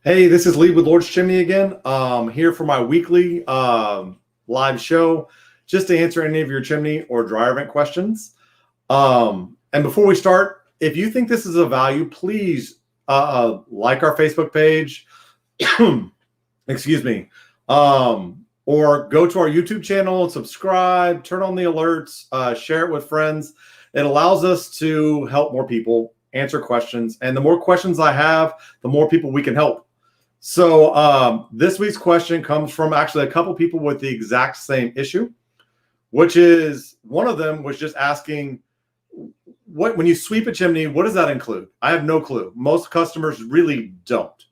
Hey, this is Lee with Lord's Chimney again. Here for my weekly live show, just to answer any of your chimney or dryer vent questions. And before we start, if you think this is of value, please like our Facebook page. Excuse me. Or go to our YouTube channel, subscribe, turn on the alerts, share it with friends. It allows us to help more people answer questions. And the more questions I have, the more people we can help. So this week's question comes from actually a couple people with the exact same issue, which is one of them was just asking, when you sweep a chimney, what does that include? I have no clue. Most customers really don't.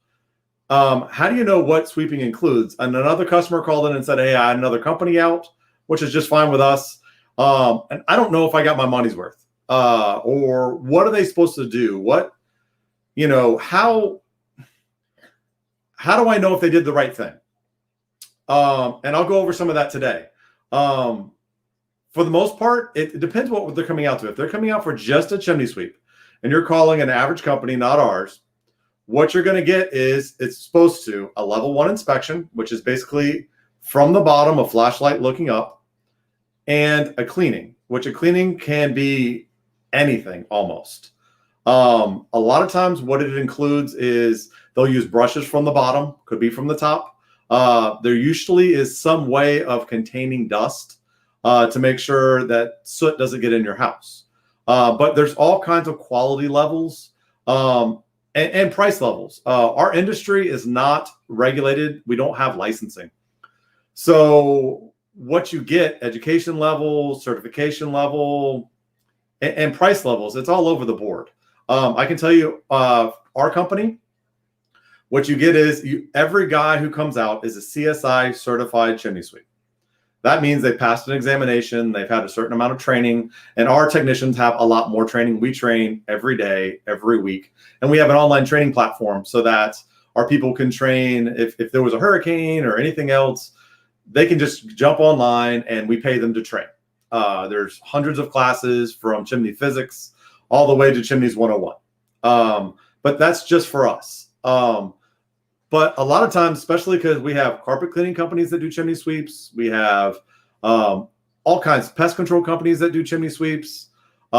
How do you know what sweeping includes? And another customer called in and said, hey, I had another company out, which is just fine with us. And I don't know if I got my money's worth. Or what are they supposed to do? How do I know if they did the right thing? And I'll go over some of that today. For the most part, it depends what they're coming out to. If they're coming out for just a chimney sweep and you're calling an average company, not ours, what you're going to get is it's supposed to a level 1 inspection, which is basically from the bottom, a flashlight looking up, and a cleaning, which a cleaning can be anything almost. A lot of times what it includes is they'll use brushes from the bottom, could be from the top. There usually is some way of containing dust to make sure that soot doesn't get in your house. But there's all kinds of quality levels and price levels. Our industry is not regulated. We don't have licensing. So what you get, education level, certification level, and price levels, it's all over the board. I can tell you, our company, what you get is every guy who comes out is a CSI certified chimney sweep. That means they passed an examination, they've had a certain amount of training, and our technicians have a lot more training. We train every day, every week, and we have an online training platform so that our people can train. If there was a hurricane or anything else, they can just jump online and we pay them to train. There's hundreds of classes from chimney physics all the way to chimneys 101. But that's just for us. But a lot of times, especially because we have carpet cleaning companies that do chimney sweeps, we have all kinds of pest control companies that do chimney sweeps. A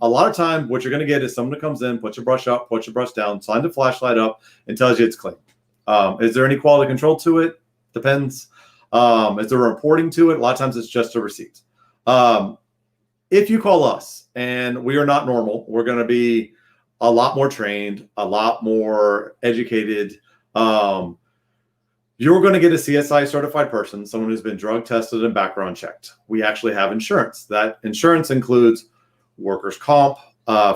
lot of time, what you're going to get is someone that comes in, puts your brush up, puts your brush down, signs the flashlight up, and tells you it's clean. Is there any quality control to it? Depends. Is there reporting to it? A lot of times it's just a receipt. If you call us and we are not normal, we're going to be a lot more trained, a lot more educated. You're going to get a CSI certified person, someone who's been drug tested and background checked. We actually have insurance. That insurance includes workers' comp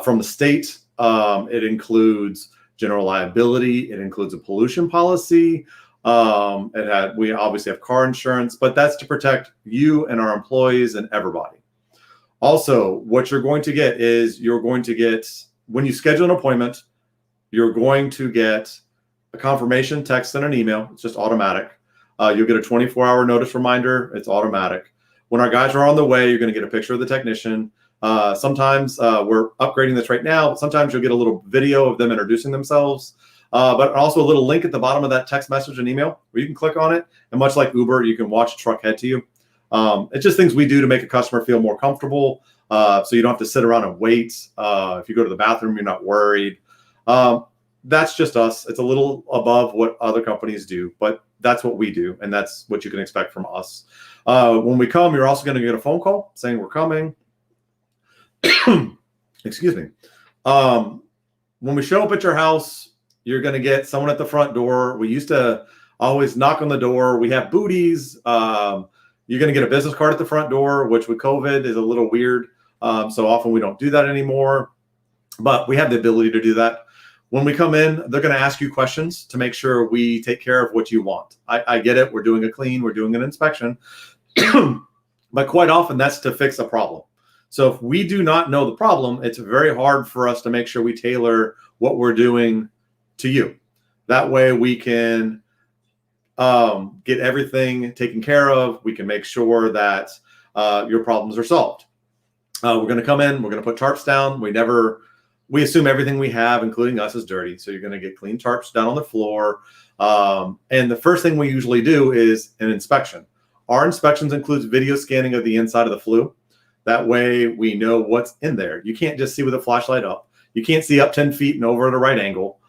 from the state. It includes general liability. It includes a pollution policy. We obviously have car insurance, but that's to protect you and our employees and everybody. Also, what you're going to get is when you schedule an appointment, you're going to get a confirmation text and an email. It's just automatic. You'll get a 24-hour notice reminder. It's automatic. When our guys are on the way, you're going to get a picture of the technician. Sometimes we're upgrading this right now. But sometimes you'll get a little video of them introducing themselves, but also a little link at the bottom of that text message and email where you can click on it. And much like Uber, you can watch a truck head to you. It's just things we do to make a customer feel more comfortable, so you don't have to sit around and wait. If you go to the bathroom, you're not worried. That's just us. It's a little above what other companies do, but that's what we do, and that's what you can expect from us. When we come, you're also going to get a phone call saying we're coming. Excuse me. When we show up at your house, you're going to get someone at the front door. We used to always knock on the door. We have booties. You're going to get a business card at the front door, which with COVID is a little weird. So often we don't do that anymore, but we have the ability to do that. When we come in, they're going to ask you questions to make sure we take care of what you want. I get it. We're doing a clean. We're doing an inspection. But quite often that's to fix a problem. So if we do not know the problem, it's very hard for us to make sure we tailor what we're doing to you. That way we can get everything taken care of. We can make sure that your problems are solved. We're going to come in. We're going to put tarps down. We never we assume everything we have, including us, is dirty. So you're going to get clean tarps down on the floor. And the first thing we usually do is an inspection. Our inspections includes video scanning of the inside of the flue. That way we know what's in there. You can't just see with a flashlight up. You can't see up 10 feet and over at a right angle.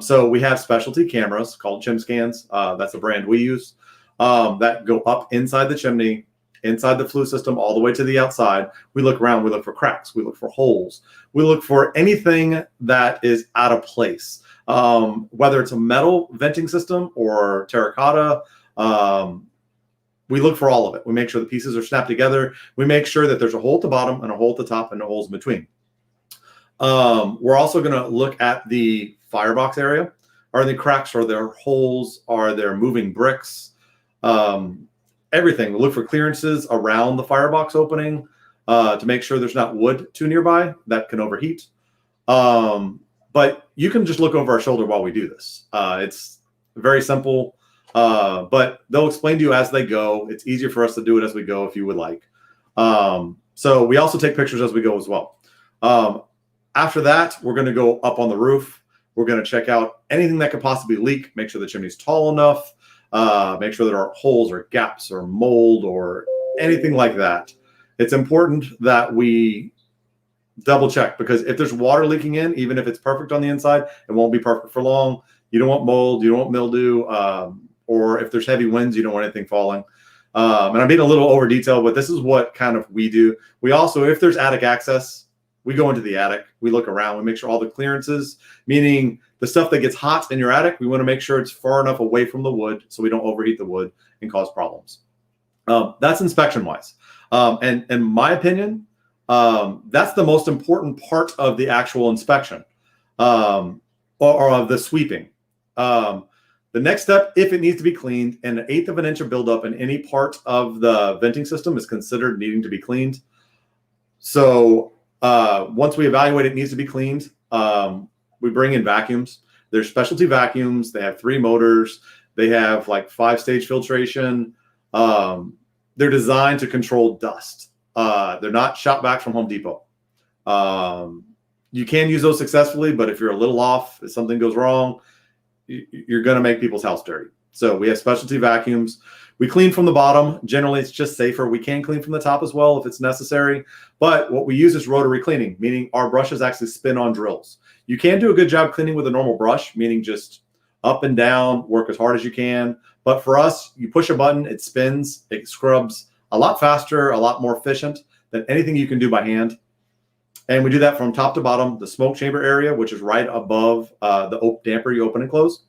So we have specialty cameras called chim scans. That's the brand we use, that go up inside the chimney, inside the flue system, all the way to the outside. We look around, we look for cracks, we look for holes, we look for anything that is out of place, whether it's a metal venting system or terracotta. We look for all of it. We make sure the pieces are snapped together. We make sure that there's a hole at the bottom and a hole at the top and no holes in between. We're also going to look at the firebox area. Are there cracks? Are there holes? Are there moving bricks? Everything. We look for clearances around the firebox opening to make sure there's not wood too nearby that can overheat. But you can just look over our shoulder while we do this. It's very simple, but they'll explain to you as they go. It's easier for us to do it as we go if you would like. So we also take pictures as we go as well. After that, we're going to go up on the roof. We're going to check out anything that could possibly leak, make sure the chimney's tall enough, make sure there aren't holes or gaps or mold or anything like that. It's important that we double check, because if there's water leaking in, even if it's perfect on the inside, it won't be perfect for long. You don't want mold, you don't want mildew, or if there's heavy winds, you don't want anything falling. And I'm being a little over detailed, but this is what kind of we do. We also, if there's attic access, we go into the attic, we look around, we make sure all the clearances, meaning the stuff that gets hot in your attic, we want to make sure it's far enough away from the wood so we don't overheat the wood and cause problems. That's inspection wise. And in my opinion, that's the most important part of the actual inspection, or of the sweeping. The next step, if it needs to be cleaned, and 1/8 of an inch of buildup in any part of the venting system is considered needing to be cleaned. So once we evaluate it needs to be cleaned, we bring in vacuums. There's specialty vacuums. They have 3 motors. They have like 5-stage filtration. They're designed to control dust. They're not shot back from Home Depot. You can use those successfully, but if you're a little off, if something goes wrong, you're going to make people's house dirty. So we have specialty vacuums. We clean from the bottom. Generally, it's just safer. We can clean from the top as well if it's necessary. But what we use is rotary cleaning, meaning our brushes actually spin on drills. You can do a good job cleaning with a normal brush, meaning just up and down, work as hard as you can. But for us, you push a button, it spins, it scrubs a lot faster, a lot more efficient than anything you can do by hand. And we do that from top to bottom, the smoke chamber area, which is right above the damper you open and close.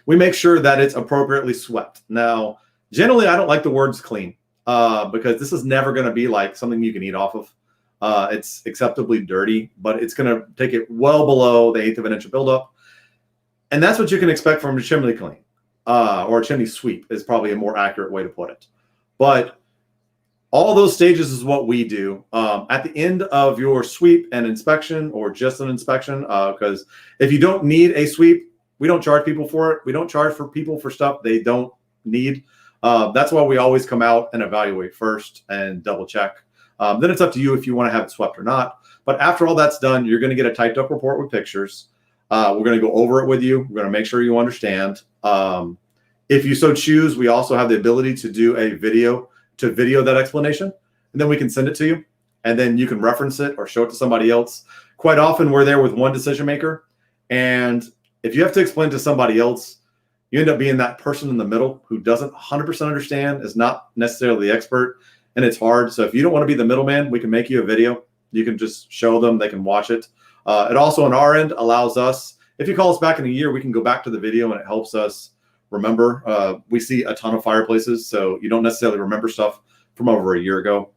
We make sure that it's appropriately swept. Now, generally, I don't like the words clean because this is never going to be like something you can eat off of. It's acceptably dirty, but it's going to take it well below the 1/8 of an inch of buildup. And that's what you can expect from a chimney clean, or a chimney sweep is probably a more accurate way to put it. But all those stages is what we do. At the end of your sweep and inspection, or just an inspection, because if you don't need a sweep, we don't charge people for it. We don't charge for people for stuff they don't need. That's why we always come out and evaluate first and double check. Then it's up to you if you want to have it swept or not. But after all that's done, you're going to get a typed up report with pictures. We're going to go over it with you. We're going to make sure you understand. If you so choose, we also have the ability to do a video that explanation, and then we can send it to you, and then you can reference it or show it to somebody else. Quite often we're there with one decision maker, and if you have to explain to somebody else, you end up being that person in the middle who doesn't 100% understand, is not necessarily the expert, and it's hard. So if you don't want to be the middleman, we can make you a video. You can just show them, they can watch it. It also on our end allows us, if you call us back in a year, we can go back to the video and it helps us remember. We see a ton of fireplaces, so you don't necessarily remember stuff from over a year ago.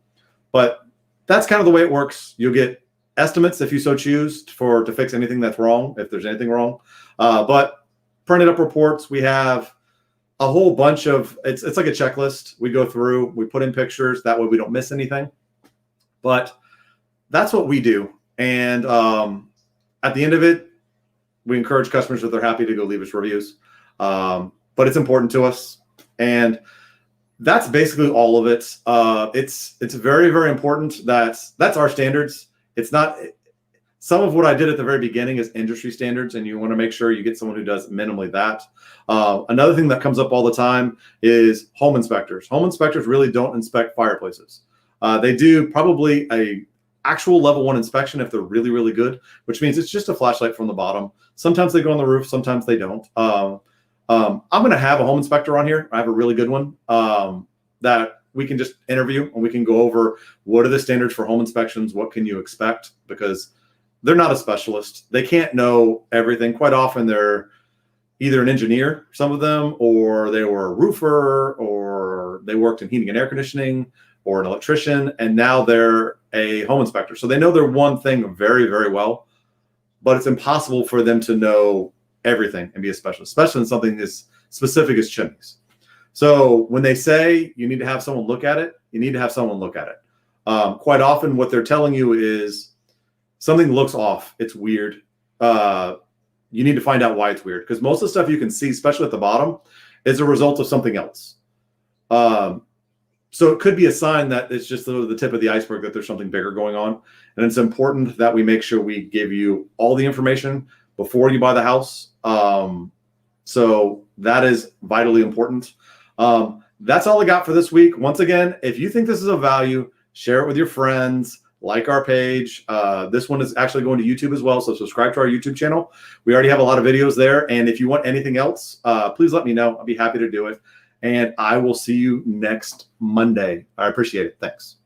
But that's kind of the way it works. You'll get estimates if you so choose to fix anything that's wrong, if there's anything wrong. But printed up reports, we have a whole bunch of, it's like a checklist. We go through, we put in pictures, that way we don't miss anything. But that's what we do. And at the end of it, we encourage customers, if they're happy, to go leave us reviews. But it's important to us. And that's basically all of it. It's very, very important that that's our standards. It's not, Some of what I did at the very beginning is industry standards, and you want to make sure you get someone who does minimally that. Another thing that comes up all the time is home inspectors. Home inspectors really don't inspect fireplaces. They do probably a actual level 1 inspection if they're really, really good, which means it's just a flashlight from the bottom. Sometimes they go on the roof, sometimes they don't. I'm going to have a home inspector on here. I have a really good one that we can just interview, and we can go over what are the standards for home inspections, what can you expect, because they're not a specialist. They can't know everything. Quite often they're either an engineer, some of them, or they were a roofer, or they worked in heating and air conditioning, or an electrician, and now they're a home inspector. So they know their one thing very, very well, but it's impossible for them to know everything and be a specialist, especially in something as specific as chimneys. So when they say you need to have someone look at it, you need to have someone look at it. Quite often what they're telling you is something looks off. It's weird. You need to find out why it's weird, because most of the stuff you can see, especially at the bottom, is a result of something else. So it could be a sign that it's just the tip of the iceberg, that there's something bigger going on. And it's important that we make sure we give you all the information before you buy the house. So that is vitally important. That's all I got for this week. Once again, if you think this is of value, share it with your friends. Like our page. This one is actually going to YouTube as well, so subscribe to our YouTube channel. We already have a lot of videos there, and if you want anything else, please let me know. I'll be happy to do it, and I will see you next Monday. I appreciate it. Thanks.